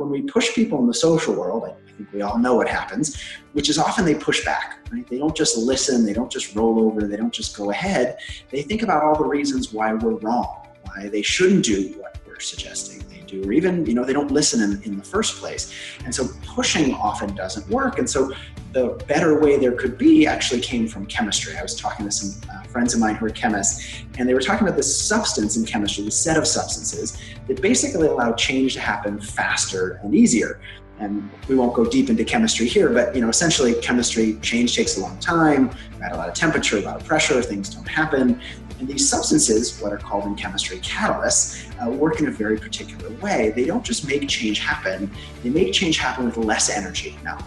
when we push people in the social world, I think we all know what happens, which is often they push back, right? They don't just listen, they don't just roll over, they don't just go ahead. They think about all the reasons why we're wrong, why they shouldn't do what we're suggesting they do, or even, they don't listen in the first place. And so pushing often doesn't work. And so the better way there could be actually came from chemistry. I was talking to some friends of mine who are chemists, and they were talking about this substance in chemistry, this set of substances that basically allow change to happen faster and easier. And we won't go deep into chemistry here, but essentially chemistry, change takes a long time, at a lot of temperature, a lot of pressure, things don't happen. And these substances, what are called in chemistry catalysts, work in a very particular way. They don't just make change happen, they make change happen with less energy. Now,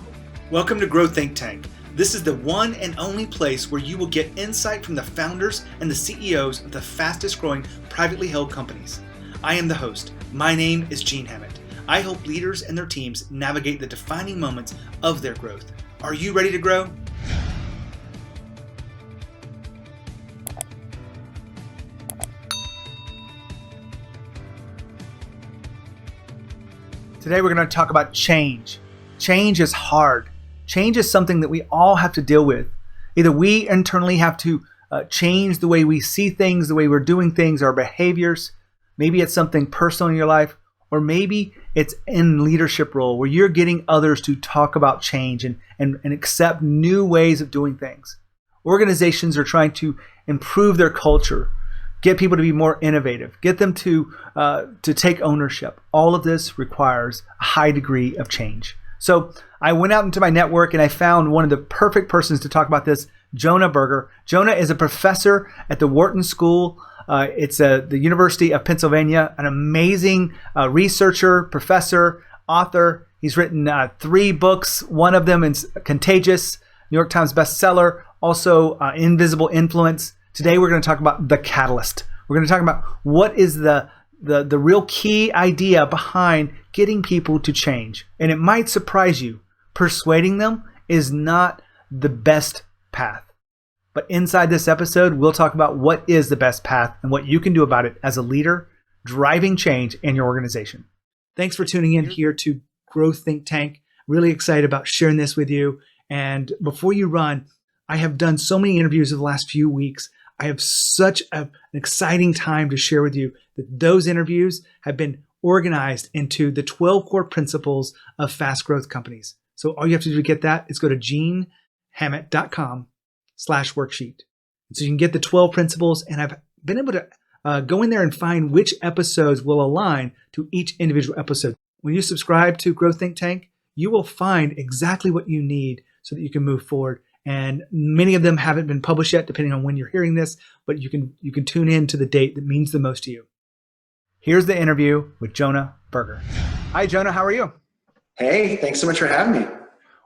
welcome to Grow Think Tank. This is the one and only place where you will get insight from the founders and the CEOs of the fastest growing privately held companies. I am the host. My name is Gene Hammett. I help leaders and their teams navigate the defining moments of their growth. Are you ready to grow? Today we're going to talk about change. Change is hard. Change is something that we all have to deal with. Either we internally have to change the way we see things, the way we're doing things, our behaviors. Maybe it's something personal in your life, or maybe it's in leadership role where you're getting others to talk about change and accept new ways of doing things. Organizations are trying to improve their culture, get people to be more innovative, get them to take ownership. All of this requires a high degree of change. So I went out into my network and I found one of the perfect persons to talk about this, Jonah Berger. Jonah is a professor at the Wharton School. It's the University of Pennsylvania, an amazing researcher, professor, author. He's written 3 books. One of them is Contagious, New York Times bestseller, also Invisible Influence. Today we're going to talk about the catalyst. We're going to talk about what is the real key idea behind getting people to change. And it might surprise you. Persuading them is not the best path. But inside this episode, we'll talk about what is the best path and what you can do about it as a leader driving change in your organization. Thanks for tuning in here to Grow Think Tank. Really excited about sharing this with you. And before you run, I have done so many interviews in the last few weeks. I have such an exciting time to share with you that those interviews have been organized into the 12 core principles of fast growth companies. So all you have to do to get that is go to genehammett.com/worksheet. So you can get the 12 principles, and I've been able to go in there and find which episodes will align to each individual episode. When you subscribe to Grow Think Tank, you will find exactly what you need so that you can move forward. And many of them haven't been published yet, depending on when you're hearing this, but you can tune in to the date that means the most to you. Here's the interview with Jonah Berger. Hi, Jonah. How are you? Hey, thanks so much for having me.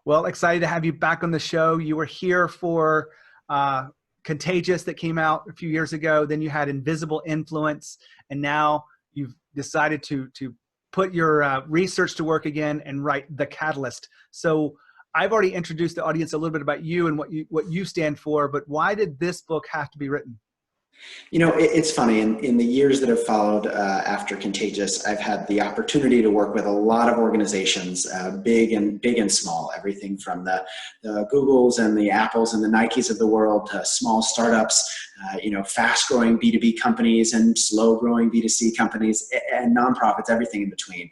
Well, excited to have you back on the show. You were here for Contagious that came out a few years ago. Then you had Invisible Influence, and now you've decided to put your research to work again and write The Catalyst. So I've already introduced the audience a little bit about you and what you stand for, but why did this book have to be written? It's funny. In the years that have followed after Contagious, I've had the opportunity to work with a lot of organizations, big and small, everything from the Googles and the Apples and the Nikes of the world to small startups, fast-growing B2B companies and slow-growing B2C companies and nonprofits, everything in between.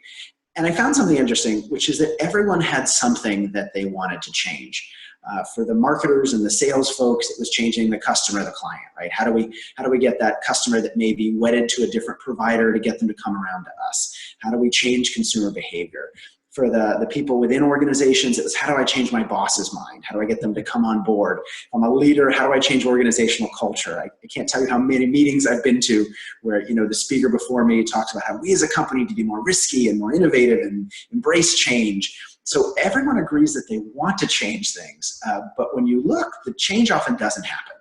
And I found something interesting, which is that everyone had something that they wanted to change. For the marketers and the sales folks, it was changing the customer, the client, right? How do we get that customer that may be wedded to a different provider to get them to come around to us? How do we change consumer behavior? For the people within organizations, it was how do I change my boss's mind? How do I get them to come on board? If I'm a leader, how do I change organizational culture? I can't tell you how many meetings I've been to where, the speaker before me talks about how we as a company need to be more risky and more innovative and embrace change. So everyone agrees that they want to change things, but when you look, the change often doesn't happen.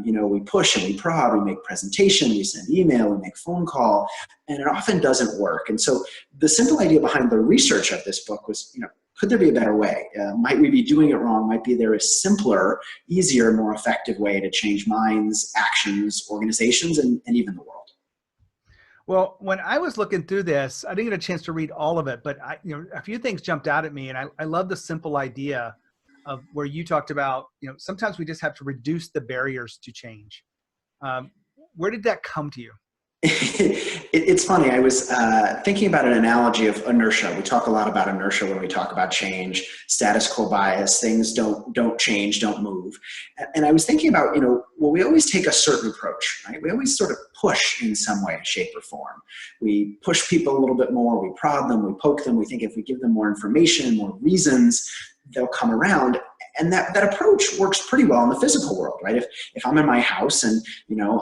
We push and we prod, we make presentation, we send email, we make phone call, and it often doesn't work. And so the simple idea behind the research of this book was, could there be a better way? Might we be doing it wrong? Might be there a simpler, easier, more effective way to change minds, actions, organizations, and even the world? Well, when I was looking through this, I didn't get a chance to read all of it, but a few things jumped out at me, and I love the simple idea of where you talked about, sometimes we just have to reduce the barriers to change. Um, where did that come to you? It's funny. I was thinking about an analogy of inertia. We talk a lot about inertia when we talk about change, status quo bias. Things don't change, don't move. And I was thinking about, well, we always take a certain approach, right? We always sort of push in some way, shape, or form. We push people a little bit more. We prod them. We poke them. We think if we give them more information, more reasons, they'll come around. And that approach works pretty well in the physical world, right? If I'm in my house and,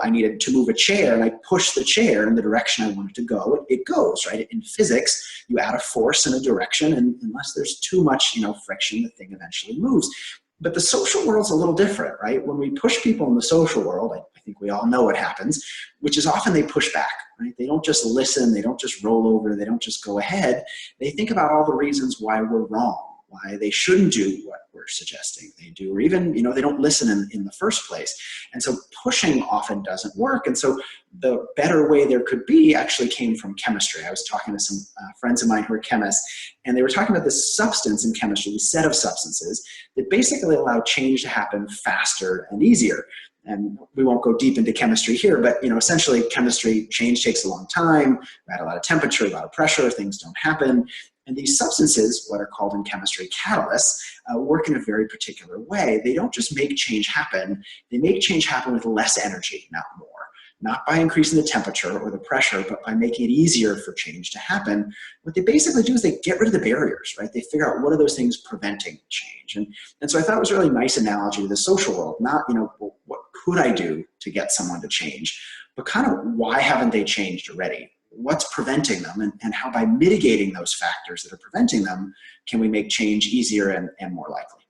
I needed to move a chair and I push the chair in the direction I want it to go, it goes, right? In physics, you add a force in a direction, and unless there's too much, friction, the thing eventually moves. But the social world's a little different, right? When we push people in the social world, I think we all know what happens, which is often they push back, right? They don't just listen, they don't just roll over, they don't just go ahead. They think about all the reasons why we're wrong, why they shouldn't do what we're suggesting they do, or even, they don't listen in the first place. And so pushing often doesn't work. And so the better way there could be actually came from chemistry. I was talking to some friends of mine who are chemists, and they were talking about this substance in chemistry, this set of substances that basically allow change to happen faster and easier. And we won't go deep into chemistry here, but essentially chemistry, change takes a long time. We're at a lot of temperature, a lot of pressure, things don't happen. And these substances, what are called in chemistry catalysts, work in a very particular way. They don't just make change happen, they make change happen with less energy, not more. Not by increasing the temperature or the pressure, but by making it easier for change to happen. What they basically do is they get rid of the barriers, right? They figure out what are those things preventing change. And so I thought it was a really nice analogy to the social world, not, well, what could I do to get someone to change, but kind of why haven't they changed already? What's preventing them, and how by mitigating those factors that are preventing them, can we make change easier and more likely?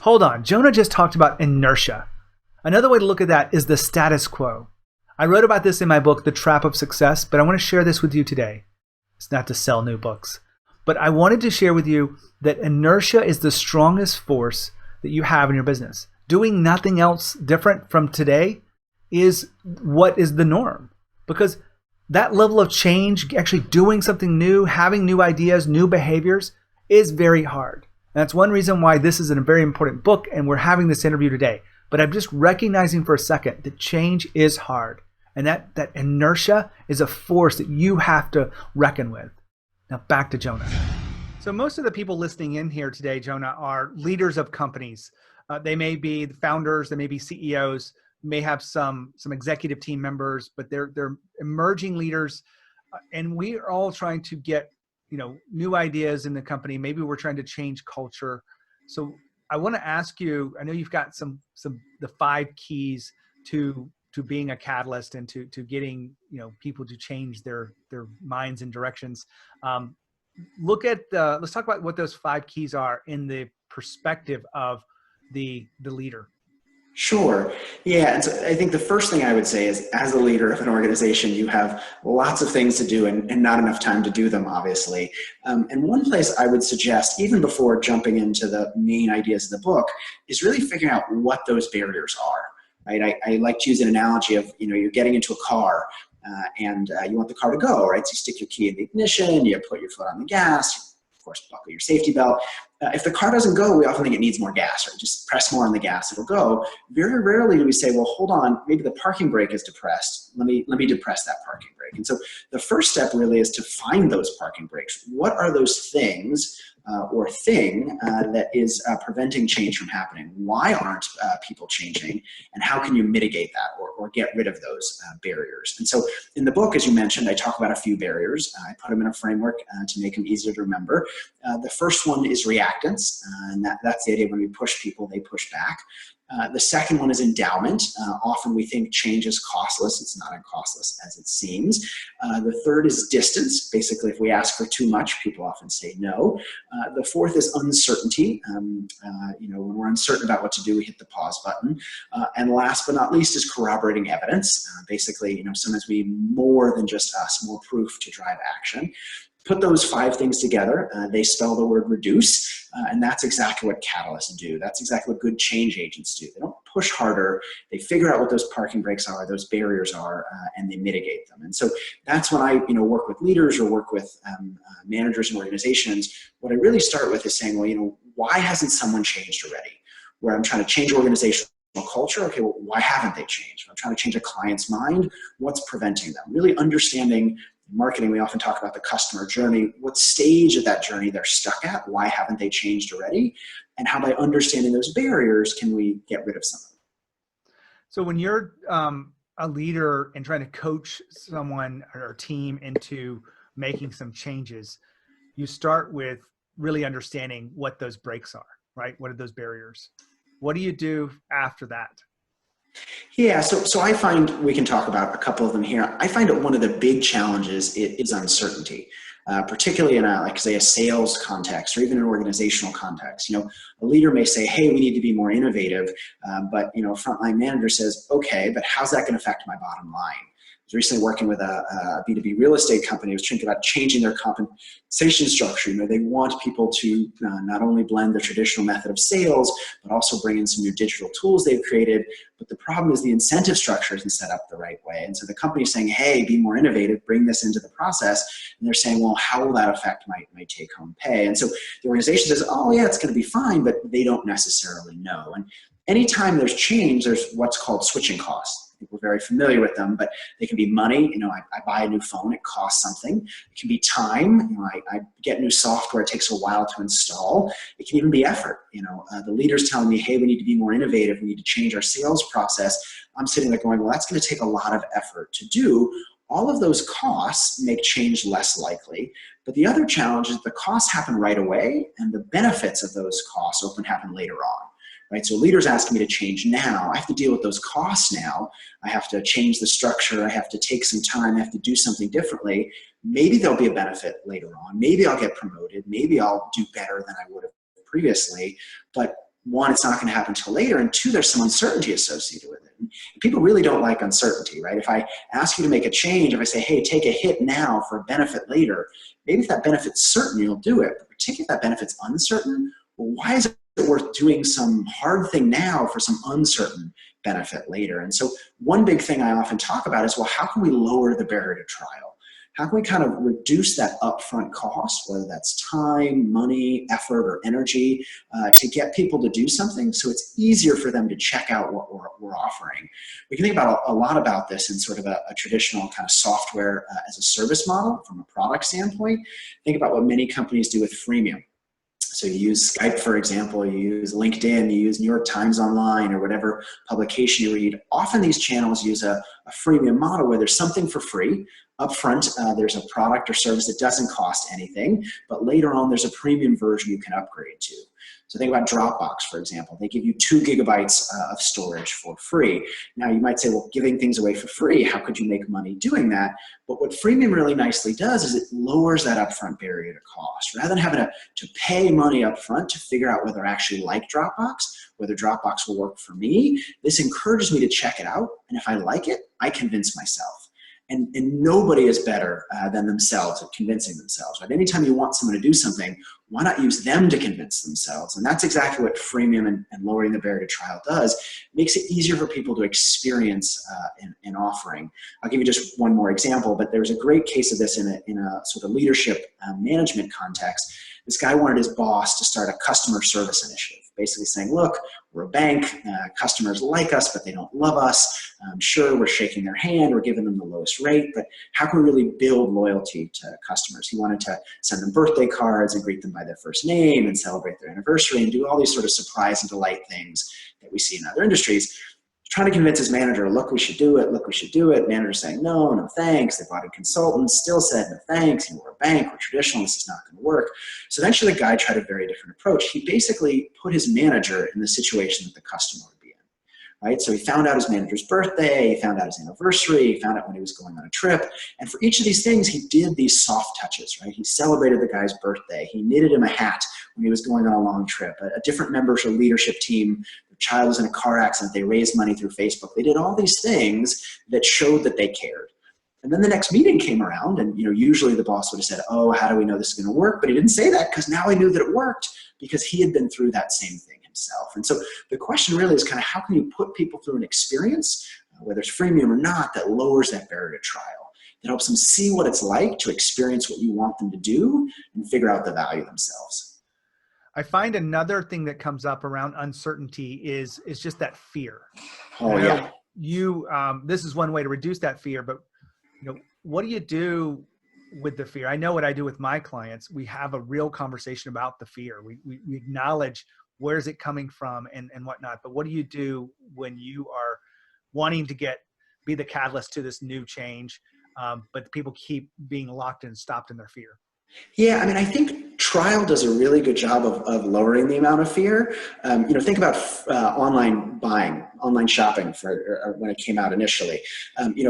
Hold on. Jonah just talked about inertia. Another way to look at that is the status quo. I wrote about this in my book, The Trap of Success, but I want to share this with you today. It's not to sell new books, but I wanted to share with you that inertia is the strongest force that you have in your business. Doing nothing else different from today is what is the norm, because that level of change, actually doing something new, having new ideas, new behaviors, is very hard. And that's one reason why this is a very important book and we're having this interview today. But I'm just recognizing for a second that change is hard. And that inertia is a force that you have to reckon with. Now back to Jonah. So most of the people listening in here today, Jonah, are leaders of companies. They may be the founders, they may be CEOs, may have some executive team members, but they're emerging leaders, and we are all trying to get new ideas in the company. Maybe we're trying to change culture. So I want to ask you, I know you've got the 5 keys to being a catalyst and to getting people to change their minds and directions. Let's talk about what those 5 keys are in the perspective of the leader. Sure. Yeah. And so I think the first thing I would say is, as a leader of an organization, you have lots of things to do and not enough time to do them, obviously. And one place I would suggest, even before jumping into the main ideas of the book, is really figuring out what those barriers are. Right? I like to use an analogy of, you're getting into a car and you want the car to go, right? So you stick your key in the ignition, you put your foot on the gas, of course, buckle your safety belt. If the car doesn't go, we often think it needs more gas, right? Just press more on the gas, it'll go. Very rarely do we say, well, hold on, maybe the parking brake is depressed. Let me depress that parking brake. And so the first step really is to find those parking brakes. What are those things or thing that is preventing change from happening? Why aren't people changing? And how can you mitigate that or get rid of those barriers? And so in the book, as you mentioned, I talk about a few barriers. I put them in a framework to make them easier to remember. The first one is reactance, and that's the idea when we push people, they push back. The second one is endowment. Often we think change is costless. It's not as costless as it seems. The third is distance. Basically, if we ask for too much, people often say no. The fourth is uncertainty. When we're uncertain about what to do, we hit the pause button. And last but not least is corroborating evidence. Basically, sometimes we need more than just us, more proof to drive action. Put those 5 things together, they spell the word reduce, and that's exactly what catalysts do. That's exactly what good change agents do. They don't push harder, they figure out what those parking brakes are, those barriers are, and they mitigate them. And so that's when I work with leaders or work with managers and organizations. What I really start with is saying, well, why hasn't someone changed already? Where I'm trying to change organizational culture, okay, well, why haven't they changed? I'm trying to change a client's mind, what's preventing them? Really understanding marketing, we often talk about the customer journey. What stage of that journey they're stuck at? Why haven't they changed already? And how by understanding those barriers can we get rid of some of them? So when you're a leader and trying to coach someone or a team into making some changes, you start with really understanding what those breaks are, right? What are those barriers? What do you do after that? Yeah, so I find we can talk about a couple of them here. I find that one of the big challenges is uncertainty, particularly in like say a sales context or even an organizational context. A leader may say, "Hey, we need to be more innovative," but a frontline manager says, "Okay, but how's that going to affect my bottom line?" I was recently working with a B2B real estate company who was thinking about changing their compensation structure. They want people to not only blend the traditional method of sales, but also bring in some new digital tools they've created. But the problem is the incentive structure isn't set up the right way. And so the company's saying, "Hey, be more innovative, bring this into the process." And they're saying, "Well, how will that affect my take-home pay?" And so the organization says, "Oh yeah, it's going to be fine," but they don't necessarily know. And anytime there's change, there's what's called switching costs. I think we're very familiar with them, but they can be money. I buy a new phone, it costs something. It can be time. I get new software, it takes a while to install. It can even be effort. The leader's telling me, "Hey, we need to be more innovative. We need to change our sales process." I'm sitting there going, well, that's going to take a lot of effort to do. All of those costs make change less likely. But the other challenge is the costs happen right away, and the benefits of those costs often happen later on. Right? So leaders asking me to change now. I have to deal with those costs now. I have to change the structure. I have to take some time. I have to do something differently. Maybe there'll be a benefit later on. Maybe I'll get promoted. Maybe I'll do better than I would have previously. But 1, it's not going to happen until later. And 2, there's some uncertainty associated with it. And people really don't like uncertainty, right? If I ask you to make a change, if I say, "Hey, take a hit now for a benefit later," maybe if that benefit's certain, you'll do it. But particularly if that benefit's uncertain, well, why is it worth doing some hard thing now for some uncertain benefit later? And so one big thing I often talk about is, well, how can we lower the barrier to trial? How can we kind of reduce that upfront cost, whether that's time, money, effort, or energy, to get people to do something so it's easier for them to check out what we're offering? We can think about a lot about this in sort of a traditional kind of software as a service model from a product standpoint. Think about what many companies do with freemium. So you use Skype, for example, you use LinkedIn, you use New York Times Online or whatever publication you read. Often these channels use a freemium model where there's something for free. Up front, there's a product or service that doesn't cost anything, but later on there's a premium version you can upgrade to. So think about Dropbox, for example. They give you 2 gigabytes of storage for free. Now you might say, well, giving things away for free, how could you make money doing that? But what freemium really nicely does is it lowers that upfront barrier to cost. Rather than having to pay money up front to figure out whether I actually like Dropbox, whether Dropbox will work for me, this encourages me to check it out. And if I like it, I convince myself. And nobody is better than themselves at convincing themselves. Right? Anytime you want someone to do something, why not use them to convince themselves? And that's exactly what freemium and lowering the barrier to trial does. It makes it easier for people to experience an offering. I'll give you just one more example, but there's a great case of this in a sort of leadership management context. This guy wanted his boss to start a customer service initiative, basically saying, look, we're a bank, customers like us, but they don't love us. Sure, we're shaking their hand, we're giving them the lowest rate, but how can we really build loyalty to customers? He wanted to send them birthday cards and greet them by their first name and celebrate their anniversary and do all these sort of surprise and delight things that we see in other industries. Trying to convince his manager, look, we should do it, look, we should do it. Manager saying, no, no thanks. They brought in consultants, still said, no thanks. We're a bank, we're traditional, this is not going to work. So eventually the guy tried a very different approach. He basically put his manager in the situation that the customer would be in, right? So he found out his manager's birthday, he found out his anniversary, he found out when he was going on a trip. And for each of these things, he did these soft touches, right? He celebrated the guy's birthday. He knitted him a hat when he was going on a long trip. A different member of the leadership team, child was in a car accident, they raised money through Facebook. They did all these things that showed that they cared. And then the next meeting came around, and usually the boss would have said, "Oh, how do we know this is going to work?" But he didn't say that, because now I knew that it worked, because he had been through that same thing himself. And so the question really is kind of, how can you put people through an experience, whether it's freemium or not, that lowers that barrier to trial, that helps them see what it's like to experience what you want them to do and figure out the value themselves. I find another thing that comes up around uncertainty is just that fear. Oh, yeah. This is one way to reduce that fear, but what do you do with the fear? I know what I do with my clients. We have a real conversation about the fear. We acknowledge, where is it coming from and whatnot. But what do you do when you are wanting to be the catalyst to this new change, but people keep being locked and stopped in their fear? Yeah, I mean, I think trial does a really good job of lowering the amount of fear. Think about online buying, online shopping when it came out initially.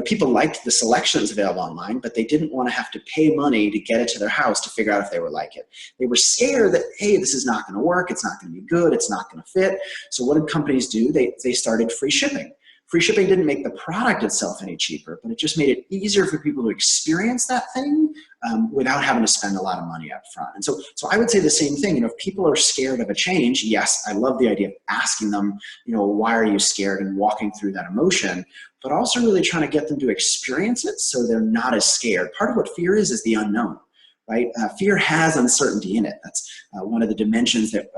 People liked the selections available online, but they didn't want to have to pay money to get it to their house to figure out if they were like it. They were scared that, hey, this is not going to work. It's not going to be good. It's not going to fit. So what did companies do? They started free shipping. Free shipping didn't make the product itself any cheaper, but it just made it easier for people to experience that thing without having to spend a lot of money up front. And so I would say the same thing. If people are scared of a change, yes, I love the idea of asking them, why are you scared, and walking through that emotion, but also really trying to get them to experience it so they're not as scared. Part of what fear is the unknown. Right? Fear has uncertainty in it. That's one of the dimensions that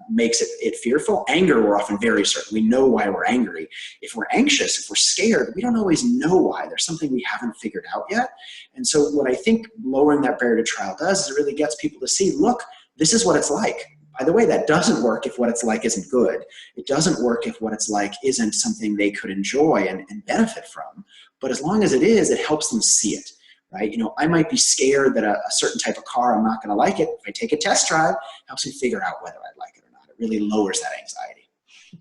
makes it fearful. Anger, we're often very certain. We know why we're angry. If we're anxious, if we're scared, we don't always know why. There's something we haven't figured out yet. And so what I think lowering that barrier to trial does is it really gets people to see, look, this is what it's like. By the way, that doesn't work if what it's like isn't good. It doesn't work if what it's like isn't something they could enjoy and benefit from. But as long as it is, it helps them see it. Right? I might be scared that a certain type of car, I'm not going to like it. If I take a test drive, it helps me figure out whether I like it or not. It really lowers that anxiety.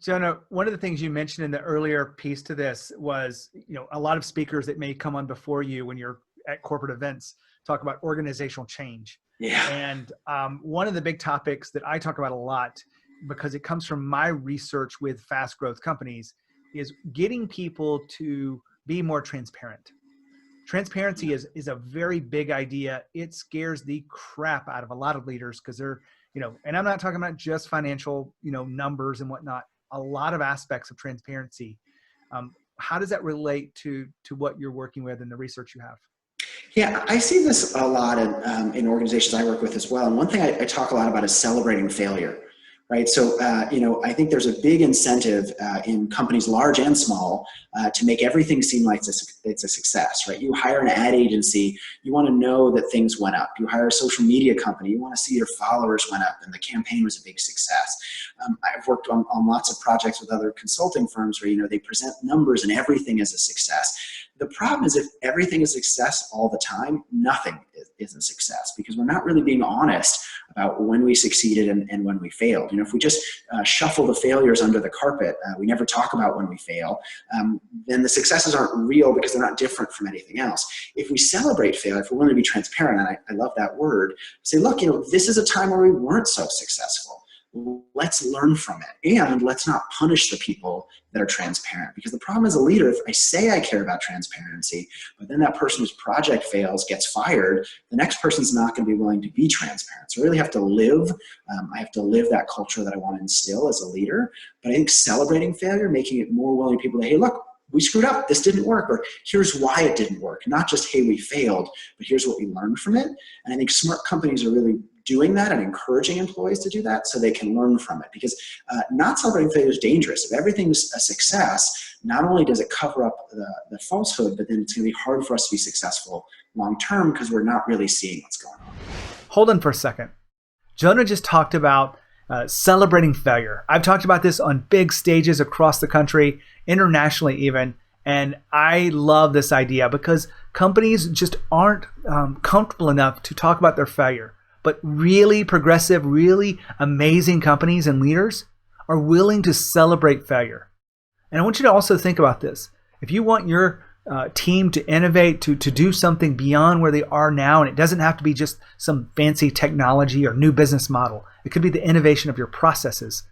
Jonah, one of the things you mentioned in the earlier piece to this was, a lot of speakers that may come on before you when you're at corporate events talk about organizational change. Yeah. And one of the big topics that I talk about a lot, because it comes from my research with fast growth companies, is getting people to be more transparent. Transparency is a very big idea. It scares the crap out of a lot of leaders because they're, and I'm not talking about just financial, numbers and whatnot, a lot of aspects of transparency. How does that relate to what you're working with and the research you have? Yeah, I see this a lot in organizations I work with as well. And one thing I talk a lot about is celebrating failure. Right. So, I think there's a big incentive in companies large and small to make everything seem like it's a success. Right. You hire an ad agency, you want to know that things went up. You hire a social media company, you want to see your followers went up and the campaign was a big success. I've worked on lots of projects with other consulting firms where, they present numbers and everything is a success. The problem is if everything is a success all the time, nothing is a success because we're not really being honest about when we succeeded and when we failed. If we just shuffle the failures under the carpet, we never talk about when we fail, then the successes aren't real because they're not different from anything else. If we celebrate failure, if we're willing to be transparent, and I love that word, say, look, this is a time where we weren't so successful. Let's learn from it and let's not punish the people that are transparent, because the problem as a leader, if I say I care about transparency, but then that person whose project fails gets fired, the next person's not going to be willing to be transparent. So I really have to live. I have to live that culture that I want to instill as a leader. But I think celebrating failure, making it more willing people to, hey, look, we screwed up, this didn't work, or here's why it didn't work. Not just, hey, we failed, but here's what we learned from it. And I think smart companies are really doing that and encouraging employees to do that so they can learn from it, because not celebrating failure is dangerous. If everything's a success, not only does it cover up the falsehood, but then it's going to be hard for us to be successful long term because we're not really seeing what's going on. Hold on for a second. Jonah just talked about celebrating failure. I've talked about this on big stages across the country, internationally even, and I love this idea because companies just aren't comfortable enough to talk about their failure. But really progressive, really amazing companies and leaders are willing to celebrate failure. And I want you to also think about this. If you want your team to innovate, to do something beyond where they are now, and it doesn't have to be just some fancy technology or new business model. It could be the innovation of your processes.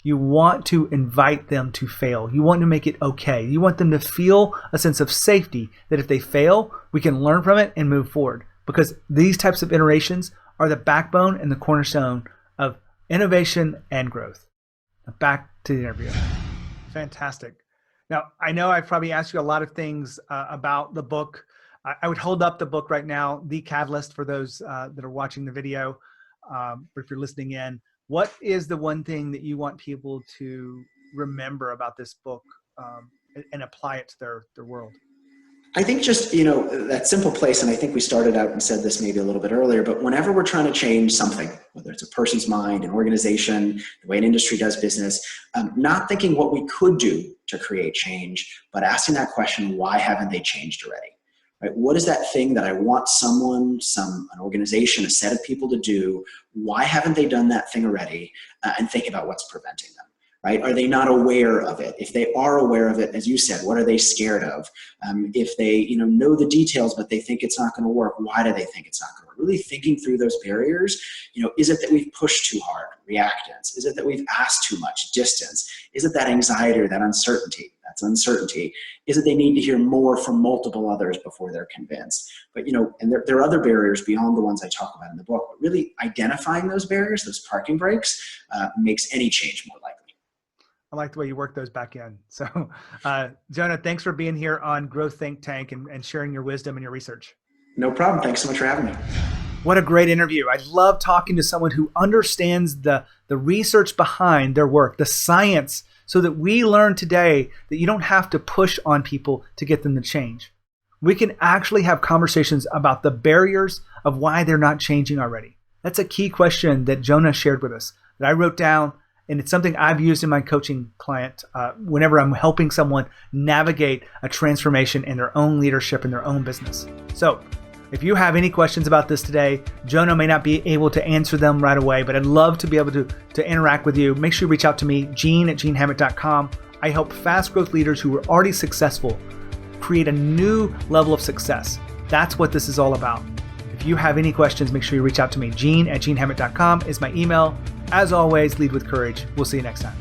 You want to invite them to fail. You want to make it okay. You want them to feel a sense of safety that if they fail, we can learn from it and move forward. Because these types of iterations are the backbone and the cornerstone of innovation and growth. Now back to the interview. Fantastic. Now, I know I've probably asked you a lot of things about the book. I would hold up the book right now, The Catalyst, for those that are watching the video. But if you're listening in, what is the one thing that you want people to remember about this book and apply it to their world? I think just, that simple place, and I think we started out and said this maybe a little bit earlier, but whenever we're trying to change something, whether it's a person's mind, an organization, the way an industry does business, not thinking what we could do to create change, but asking that question, why haven't they changed already? Right? What is that thing that I want someone, an organization, a set of people to do? Why haven't they done that thing already? And think about what's preventing them. Right? Are they not aware of it? If they are aware of it, as you said, what are they scared of? If they know the details, but they think it's not going to work, why do they think it's not going to work? Really thinking through those barriers. Is it that we've pushed too hard? Reactance? Is it that we've asked too much? Distance? Is it that anxiety or that uncertainty? That's uncertainty. Is it they need to hear more from multiple others before they're convinced? But, and there are other barriers beyond the ones I talk about in the book, but really identifying those barriers, those parking brakes, makes any change more likely. I like the way you work those back in. So, Jonah, thanks for being here on Growth Think Tank and sharing your wisdom and your research. No problem. Thanks so much for having me. What a great interview. I love talking to someone who understands the research behind their work, the science, so that we learn today that you don't have to push on people to get them to change. We can actually have conversations about the barriers of why they're not changing already. That's a key question that Jonah shared with us that I wrote down. And it's something I've used in my coaching client whenever I'm helping someone navigate a transformation in their own leadership in their own business. So if you have any questions about this today, Jonah may not be able to answer them right away, but I'd love to be able to interact with you. Make sure you reach out to me, gene@genehammett.com. I help fast growth leaders who are already successful create a new level of success. That's what this is all about. If you have any questions, make sure you reach out to me. Gene@genehammett.com is my email. As always, lead with courage. We'll see you next time.